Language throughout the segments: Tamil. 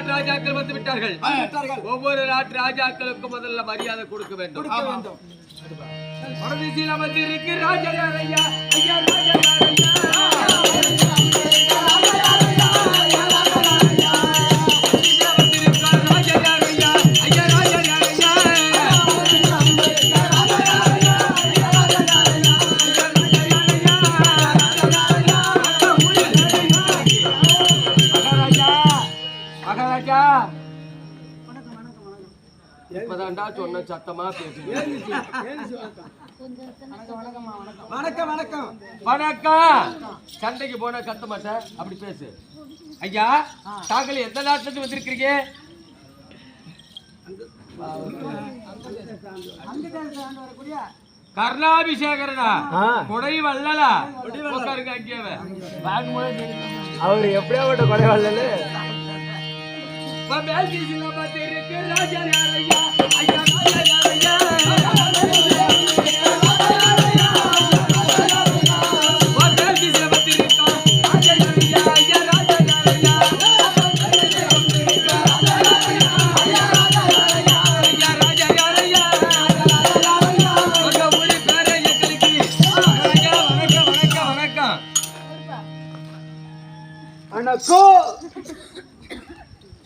ராஜாக்கள் வந்து விட்டார்கள். ஒவ்வொரு நாட்டு ராஜாக்களுக்கும் முதல்ல மரியாதை கொடுக்க வேண்டும். பரதேசியில் அமர்ந்திருக்கு ராஜா ஐயா ஐயா ராஜா இப்பதான்டா சொன்ன சத்தமா பேசுங்க. வணக்கம் வணக்கம் வணக்கம். சண்டைக்கு போனா கத்த மாட்டேன், அப்படி பேசு. ஐயா தாங்கள் எந்த நாட்டுல இருந்து வந்திருக்கீங்க? கர்ணாபிஷேகரனா கொடை வள்ளலா? உட்காருங்க அங்கேயே. அவர் எப்படியாப்பட்ட கொடை வள்ளல்? ராஜா ஐயா ஐயா ஐயா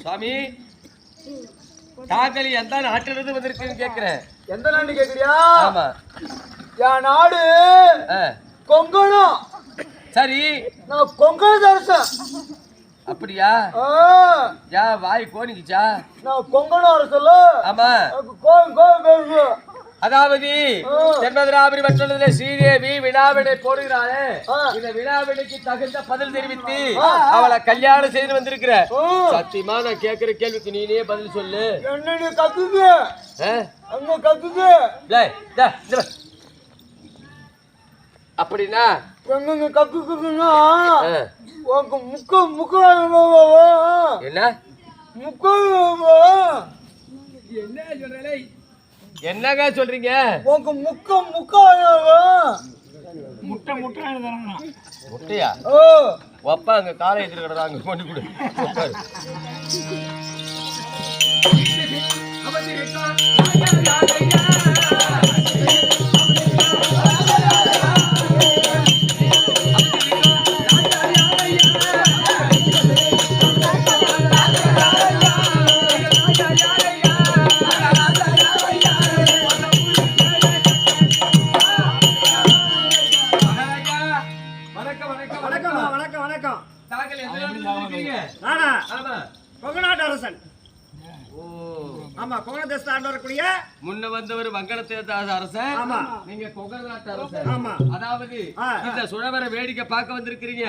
சாமி, தாங்கள் எந்த நாட்டிலிருந்து வந்திருக்குன்னு கேக்குறேன். எந்த நாடு கேக்குறியா? ஆமா, என் நாடு கொங்கணம். சரி, நான் கொங்கண அரசன். அப்படியா? யா வாய் கோணிக்குச்சா? நான் கொங்கண அரசல்ல. ஆமா, கோவில் கோவில் பேசு. அதாவது தென்மதுராபுரி வட்டத்திலே ஸ்ரீதேவி வினாவிடை போடுகிறாளே, இந்த வினாவிடைக்கு தகுந்த பதில் தெரிவித்து அவளை கல்யாணம் செய்து வந்திருக்கிற. சத்தியமா நான் கேட்கிற கேள்விக்கு நீனே பதில் சொல்லு. என்ன நீ கத்துது? அங்க கத்துது. அப்படின்னா எங்க கத்துக்குன்னா உங்க முக்க முக்க என்ன முக்க என்ன சொல்றே? என்னங்க சொல்றீங்க? உங்க முக்க முக்க முட்டை முட்டை முட்டையா? ஒப்பா அங்க காலை எடுத்துக்கிட்டா அங்க கொண்டு கொடு. முன்ன வந்தவர் வங்கடத்தேச அரசன், நீங்க கொங்கண நாட்டு அரசன். அதாவது இந்த சுழவர வேடிக்கை பார்க்க வந்திருக்கிறீங்க.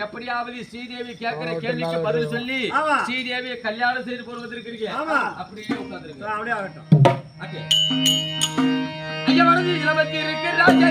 எப்படியாவது ஸ்ரீதேவி கேட்கிற கேள்விக்கு பதில் சொல்லி ஸ்ரீதேவியை கல்யாணம் செய்து போட்டு வந்திருக்கிறீங்க. அப்படியே உட்கார்ந்துருங்க. அப்படியே ஆகட்டும். ஐயா வணங்கி இளவத்தி இருக்கு ராஜா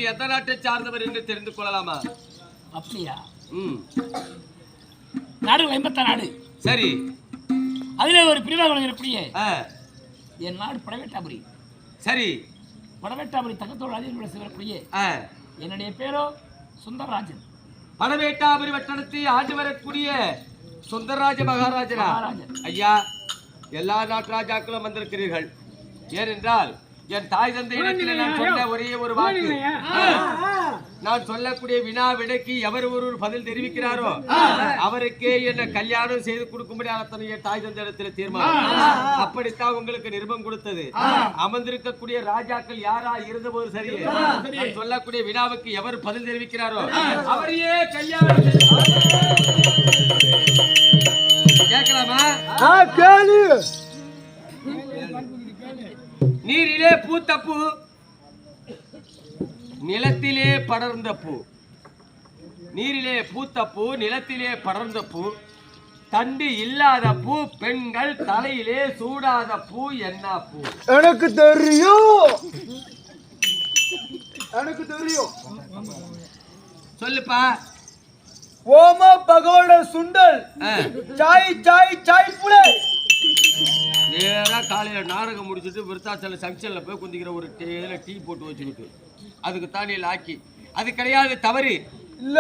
எந்த நாட்டை சார்ந்தவர் என்று தெரிந்து கொள்ளலாமா? அப்படியா? நாடு வைம்பத்த நாடு. சரி, அதிலே ஒரு பிரிவாக எப்படியே என் நாடு படவேட்டாபுரி. சரி, படவேட்டாபுரி தகத்தோடு அதிகம் சிவரப்படியே என்னுடைய பேரோ சுந்தரராஜன். படவேட்டாபுரி வட்டணத்தை ஆண்டு வரக்கூடிய சுந்தரராஜ மகாராஜனா? ஐயா, எல்லா நாட்டு ராஜாக்களும் வந்திருக்கிறீர்கள். ஏனென்றால் என் தாய் தந்தை இடத்தில் நான் சொன்ன ஒரே ஒரு வாக்கு, நான் சொல்லக்கூடிய வினா விடைக்கு எவர் ஒரு பதில் தெரிவிக்கிறாரோ அவருக்கே என்ன கல்யாணம் செய்து கொடுக்கும்படி என் தாய் தந்தை இடத்துல தீர்மானம். அப்படித்தான் உங்களுக்கு நிருபம் கொடுத்தது. அமர்ந்திருக்கக்கூடிய ராஜாக்கள் யாரா இருந்த போது சரி, நான் சொல்லக்கூடிய வினாவுக்கு எவர் பதில் தெரிவிக்கிறாரோ அவரையே கல்யாணம் கேட்கலாமா? நீரிலே பூத்த பூ, நிலத்திலே படர்ந்த பூ. நீரிலே பூத்த பூ, நிலத்திலே படர்ந்த பூ. தண்டு இல்லாத பூ, பெண்கள் தலையிலே சூடாத பூ என்ன பூ? எனக்கு தெரியும், எனக்கு தெரியும். சொல்லுப்பா. ஓம பகோட சுண்டல், சாய் சாய் சாய் புலே. நேரா காலையில நாடகம் முடிச்சுட்டு விருத்தாச்சல ஜங்ஷன்ல போய் குந்திக்கிற ஒரு டீ போட்டு வச்சுக்கிட்டு அதுக்கு தானே லாக்கி. அது கிடையாது, தவறு இல்ல.